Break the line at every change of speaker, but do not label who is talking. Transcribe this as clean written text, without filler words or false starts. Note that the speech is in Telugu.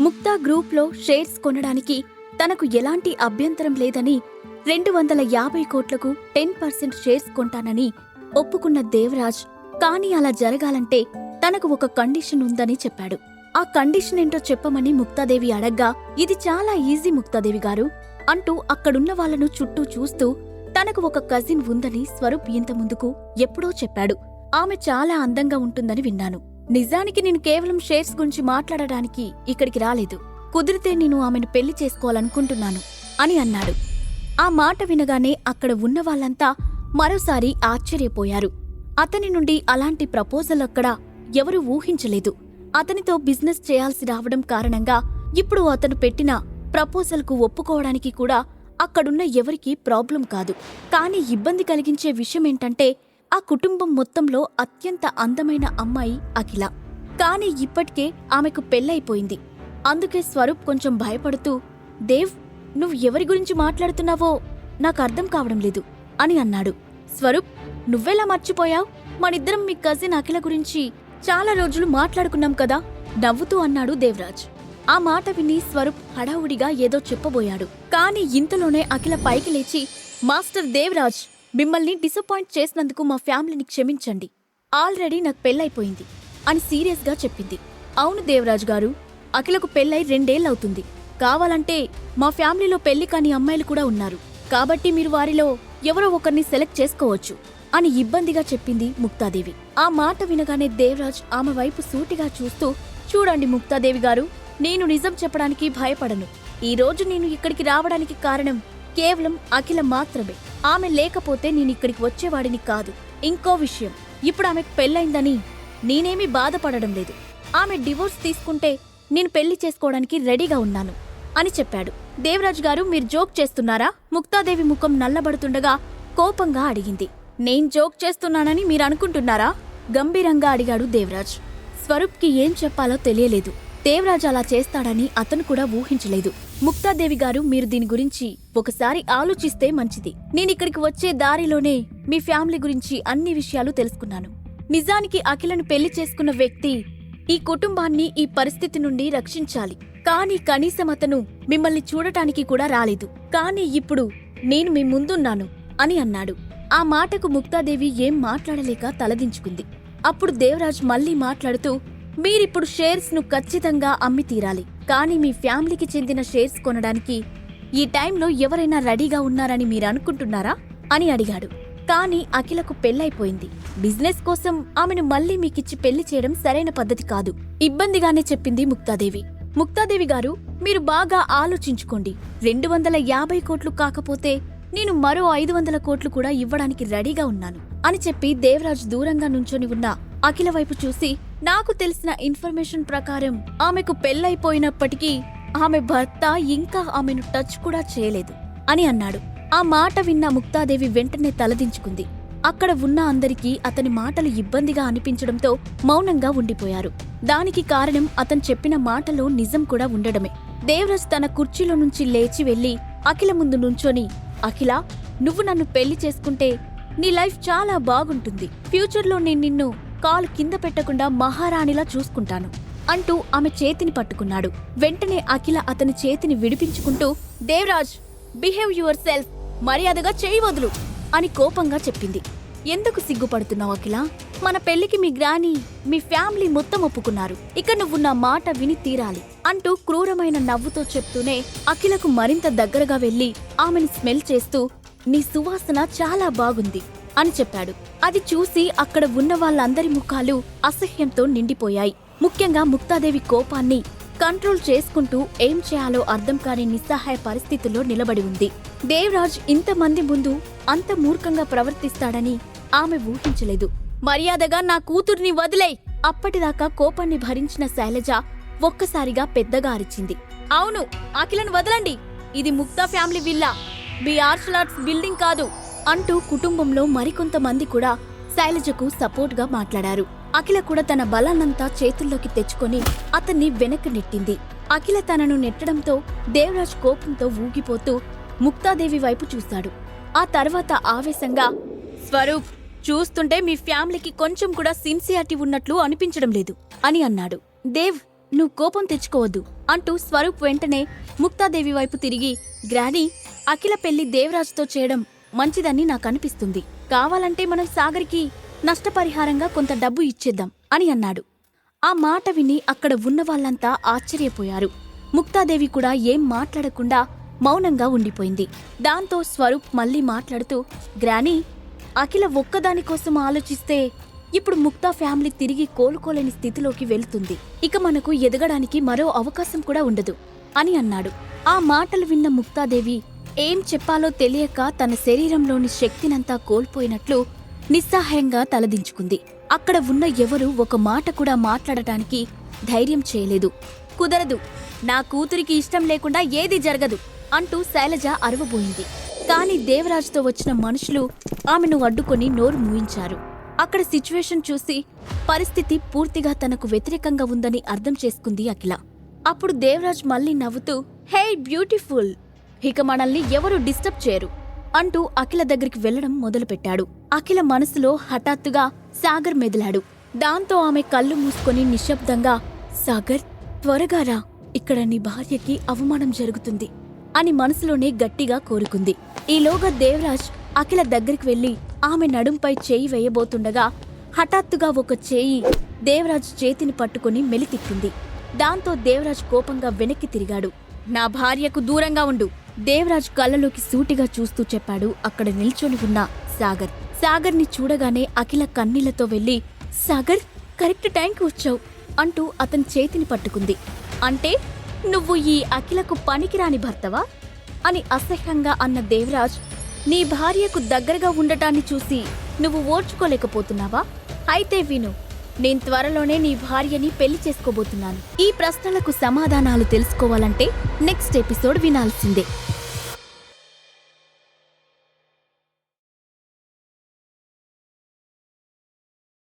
ముక్తా గ్రూప్లో షేర్స్ కొనడానికి తనకు ఎలాంటి అభ్యంతరం లేదని 250 కోట్లకు 10% షేర్స్ కొంటానని ఒప్పుకున్న దేవరాజ్, కానీ అలా జరగాలంటే తనకు ఒక కండిషన్ ఉందని చెప్పాడు. ఆ కండిషన్ ఏంటో చెప్పమని ముక్తాదేవి అడగ్గా, ఇది చాలా ఈజీ ముక్తాదేవి గారు అంటూ అక్కడున్న వాళ్లను చుట్టూ చూస్తూ తనకు ఒక కజిన్ ఉందని స్వరూప్ ఇంత ముందుకు ఎప్పుడో చెప్పాడు. ఆమె చాలా అందంగా ఉంటుందని విన్నాను. నిజానికి నేను కేవలం షేర్స్ గురించి మాట్లాడడానికి ఇక్కడికి రాలేదు. కుదిరితే నేను ఆమెను పెళ్లి చేసుకోవాలనుకుంటున్నాను అని అన్నాడు. ఆ మాట వినగానే అక్కడ ఉన్న వాళ్ళంతా మరోసారి ఆశ్చర్యపోయారు. అతని నుండి అలాంటి ప్రపోజల్ అక్కడ ఎవరూ ఊహించలేదు. అతనితో బిజినెస్ చేయాల్సి రావడం కారణంగా ఇప్పుడు అతను పెట్టిన ప్రపోజల్కు ఒప్పుకోవడానికి కూడా అక్కడున్న ఎవరికీ ప్రాబ్లం కాదు. కానీ ఇబ్బంది కలిగించే విషయమేంటంటే ఆ కుటుంబం మొత్తంలో అత్యంత అందమైన అమ్మాయి అఖిల. కానీ ఇప్పటికే ఆమెకు పెళ్ళైపోయింది. అందుకే స్వరూప్ కొంచెం భయపడుతూ, దేవ్, నువ్వు ఎవరి గురించి మాట్లాడుతున్నావో నాకు అర్థం కావడం లేదు అని అన్నాడు. స్వరూప్, నువ్వెలా మర్చిపోయావ్? మనిద్దరం మీ కజిన్ అఖిల గురించి చాలా రోజులు మాట్లాడుకున్నాం కదా నవ్వుతూ అన్నాడు దేవరాజ్. ఆ మాట విని స్వరూప్ హడావుడిగా ఏదో చెప్పబోయాడు. కాని ఇంతలోనే అఖిల పైకి లేచి, మాస్టర్ దేవరాజ్, మిమ్మల్ని డిసప్పాయింట్ చేసినందుకు మా ఫ్యామిలీని క్షమించండి. ఆల్రెడీ నాకు పెళ్ళైపోయింది అని సీరియస్గా చెప్పింది. అవును దేవరాజ్ గారు, అఖిలకు పెళ్ళై 2 ఏళ్లవుతుంది. కావాలంటే మా ఫ్యామిలీలో పెళ్లి కాని అమ్మాయిలు కూడా ఉన్నారు. కాబట్టి మీరు వారిలో ఎవరో ఒకరిని సెలెక్ట్ చేసుకోవచ్చు అని ఇబ్బందిగా చెప్పింది ముక్తాదేవి. ఆ మాట వినగానే దేవరాజ్ ఆమె వైపు సూటిగా చూస్తూ, చూడండి ముక్తాదేవి గారు, నేను నిజం చెప్పడానికి భయపడను. ఈ రోజు నేను ఇక్కడికి రావడానికి కారణం కేవలం అఖిల మాత్రమే. ఆమె లేకపోతే నేనిక్కడికి వచ్చేవాడిని కాదు. ఇంకో విషయం, ఇప్పుడు ఆమెకు పెళ్ళైందని నేనేమీ బాధపడడం లేదు. ఆమె డివోర్స్ తీసుకుంటే నేను పెళ్లి చేసుకోవడానికి రెడీగా ఉన్నాను అని చెప్పాడు. దేవరాజ్ గారు, మీరు జోక్ చేస్తున్నారా? ముక్తాదేవి ముఖం నల్లబడుతుండగా కోపంగా అడిగింది. నేను జోక్ చేస్తున్నానని మీరు అనుకుంటున్నారా? గంభీరంగా అడిగాడు దేవరాజ్. స్వరూప్కి ఏం చెప్పాలో తెలియలేదు. దేవరాజ్ అలా చేస్తాడని అతను కూడా ఊహించలేదు. ముక్తాదేవి గారు, మీరు దీని గురించి ఒకసారి ఆలోచిస్తే మంచిది. నేనిక్కడికి వచ్చే దారిలోనే మీ ఫ్యామిలీ గురించి అన్ని విషయాలు తెలుసుకున్నాను. నిజానికి అఖిలను పెళ్లి చేసుకున్న వ్యక్తి ఈ కుటుంబాన్ని ఈ పరిస్థితి నుండి రక్షించాలి. కానీ కనీసం అతను మిమ్మల్ని చూడటానికి కూడా రాలేదు. కానీ ఇప్పుడు నేను మీ ముందున్నాను అని అన్నాడు. ఆ మాటకు ముక్తాదేవి ఏం మాట్లాడలేక తలదించుకుంది. అప్పుడు దేవరాజ్ మళ్లీ మాట్లాడుతూ, మీరిప్పుడు షేర్స్ ను ఖచ్చితంగా అమ్మి తీరాలి. కానీ మీ ఫ్యామిలీకి చెందిన షేర్స్ కొనడానికి ఈ టైంలో ఎవరైనా రెడీగా ఉన్నారని మీరనుకుంటున్నారా అని అడిగాడు. కానీ అఖిలకు పెళ్ళైపోయింది. బిజినెస్ కోసం ఆమెను మళ్లీ మీకిచ్చి పెళ్లి చేయడం సరైన పద్ధతి కాదు. ఇబ్బందిగానే చెప్పింది ముక్తాదేవి. ముక్తాదేవి గారు, మీరు బాగా ఆలోచించుకోండి. 250 కోట్లు కాకపోతే నేను మరో 500 కోట్లు కూడా ఇవ్వడానికి రెడీగా ఉన్నాను అని చెప్పి దేవరాజ్ దూరంగా నుంచొని ఉన్న అఖిల వైపు చూసి, నాకు తెలిసిన ఇన్ఫర్మేషన్ ప్రకారం ఆమెకు పెళ్ళైపోయినప్పటికీ ఆమె భర్త ఇంకా ఆమెను టచ్ కూడా చేయలేదు అని అన్నాడు. ఆ మాట విన్న ముక్తాదేవి వెంటనే తలదించుకుంది. అక్కడ ఉన్న అందరికీ అతని మాటలు ఇబ్బందిగా అనిపించడంతో మౌనంగా ఉండిపోయారు. దానికి కారణం అతను చెప్పిన మాటలో నిజం కూడా ఉండడమే. దేవరాజ్ తన కుర్చీలో నుంచి లేచి వెళ్లి అఖిల ముందు నుంచొని, అఖిల, నువ్వు నన్ను పెళ్లి చేసుకుంటే నీ లైఫ్ చాలా బాగుంటుంది. ఫ్యూచర్లో నేను నిన్ను కాలు కింద పెట్టకుండా మహారాణిలా చూసుకుంటాను అంటూ ఆమె చేతిని పట్టుకున్నాడు. వెంటనే అఖిల అతని చేతిని విడిపించుకుంటూ, దేవరాజ్, బిహేవ్ యువర్ సెల్ఫ్, మర్యాదగా చేయి వదులు అని కోపంగా చెప్పింది. ఎందుకు సిగ్గుపడుతున్నావు అఖిల? మన పెళ్లికి మీ గ్రాని, మీ ఫ్యామిలీ మొత్తం ఒప్పుకున్నారు. ఇక నువ్వు నా మాట విని తీరాలి అంటూ క్రూరమైన నవ్వుతో చెప్తూనే అఖిలకు మరింత దగ్గరగా వెళ్లి ఆమెను స్మెల్ చేస్తూ, నీ సువాసన చాలా బాగుంది అని చెప్పాడు. అది చూసి అక్కడ ఉన్న వాళ్ళందరి ముఖాలు అసహ్యంతో నిండిపోయాయి. ముఖ్యంగా ముక్తాదేవి కోపాన్ని కంట్రోల్ చేసుకుంటూ ఏం చేయాలో అర్థం కాని నిస్సహాయ పరిస్థితుల్లో నిలబడి ఉంది. దేవరాజ్ ఇంతమంది ముందు అంత మూర్ఖంగా ప్రవర్తిస్తాడని ఆమె ఊహించలేదు. మర్యాదగా నా కూతుర్ని వదిలేయ్! అప్పటిదాకా కోపాన్ని భరించిన శైలజ ఒక్కసారిగా పెద్దగా అరిచింది. అవును, అఖిలను వదలండి. ఇది ముక్తా ఫ్యామిలీ విల్లా, మీ మార్షల్ ఆర్ట్స్ బిల్డింగ్ కాదు అంటూ కుటుంబంలో మరికొంతమంది కూడా శైలజకు సపోర్ట్ గా మాట్లాడారు. అఖిల కూడా తన బలాన్నంతా చేతుల్లోకి తెచ్చుకొని అతన్ని వెనక్కి నెట్టింది. అఖిల తనను నెట్టడంతో దేవరాజ్ కోపంతో ఊగిపోతూ ముక్తాదేవి వైపు చూశాడు. ఆ తర్వాత ఆవేశంగా, స్వరూప్, చూస్తుంటే మీ ఫ్యామిలీకి కొంచెం కూడా సిన్సియారిటీ ఉన్నట్లు అనిపించడం లేదు అని అన్నాడు. దేవ్, నువ్వు కోపం తెచ్చుకోవద్దు అంటూ స్వరూప్ వెంటనే ముక్తాదేవి వైపు తిరిగి, గ్రానీ, అఖిల పెళ్లి దేవరాజుతో చేయడం మంచిదని నాకనిపిస్తుంది. కావాలంటే మనం సాగర్కి నష్టపరిహారంగా కొంత డబ్బు ఇచ్చేద్దాం అని అన్నాడు. ఆ మాట విని అక్కడ ఉన్నవాళ్లంతా ఆశ్చర్యపోయారు. ముక్తాదేవి కూడా ఏం మాట్లాడకుండా మౌనంగా ఉండిపోయింది. దాంతో స్వరూప్ మళ్ళీ మాట్లాడుతూ, గ్రానీ, అఖిల ఒక్కదానికోసం ఆలోచిస్తే ఇప్పుడు ముక్తా ఫ్యామిలీ తిరిగి కోలుకోలేని స్థితిలోకి వెళ్తుంది. ఇక మనకు ఎదగడానికి మరో అవకాశం కూడా ఉండదు అని అన్నాడు. ఆ మాటలు విన్న ముక్తాదేవి ఏం చెప్పాలో తెలియక తన శరీరంలోని శక్తినంతా కోల్పోయినట్లు నిస్సహాయంగా తలదించుకుంది. అక్కడ ఉన్న ఎవరూ ఒక మాట కూడా మాట్లాడటానికి ధైర్యం చేయలేదు. కుదరదు, నా కూతురికి ఇష్టం లేకుండా ఏదీ జరగదు అంటూ శైలజ అరవబోయింది. కాని దేవరాజుతో వచ్చిన మనుషులు ఆమెను అడ్డుకొని నోరు మూయించారు. అక్కడ సిచ్యువేషన్ చూసి పరిస్థితి పూర్తిగా తనకు వ్యతిరేకంగా ఉందని అర్థం చేసుకుంది అఖిల. అప్పుడు దేవరాజ్ మళ్ళీ నవ్వుతూ, హే బ్యూటిఫుల్, ఇక మనల్ని ఎవరూ డిస్టర్బ్ చేయరు అంటూ అఖిల దగ్గరికి వెళ్లడం మొదలుపెట్టాడు. అఖిల మనసులో హఠాత్తుగా సాగర్ మెదిలాడు. దాంతో ఆమె కళ్ళు మూసుకొని నిశ్శబ్దంగా, సాగర్, త్వరగా రా, ఇక్కడ నీ భార్యకి అవమానం జరుగుతుంది అని మనసులోనే గట్టిగా కోరుకుంది. ఈలోగా దేవరాజ్ అఖిల దగ్గరికి వెళ్లి ఆమె నడుంపై చేయి వేయబోతుండగా హఠాత్తుగా ఒక చేయి దేవరాజ్ చేతిని పట్టుకుని మెలితిక్కింది. దాంతో దేవరాజ్ కోపంగా వెనక్కి తిరిగాడు. నా భార్యకు దూరంగా ఉండు, దేవరాజ్ కళ్ళలోకి సూటిగా చూస్తూ చెప్పాడు అక్కడ నిల్చొని ఉన్న సాగర్. సాగర్ని చూడగానే అఖిల కన్నీళ్లతో వెళ్లి, సాగర్, కరెక్ట్ టైంకి వచ్చావు అంటూ అతని చేతిని పట్టుకుంది. అంటే నువ్వు ఈ అఖిలకు పనికిరాని భర్తవా అని అసహ్యంగా అన్న దేవరాజ్, నీ భార్యకు దగ్గరగా ఉండటాన్ని చూసి నువ్వు ఓర్చుకోలేకపోతున్నావా? అయితే విను, నేను త్వరలోనే నీ భార్యని పెళ్లి చేసుకోబోతున్నాను. ఈ ప్రశ్నలకు సమాధానాలు తెలుసుకోవాలంటే నెక్స్ట్ ఎపిసోడ్ వినాల్సిందే.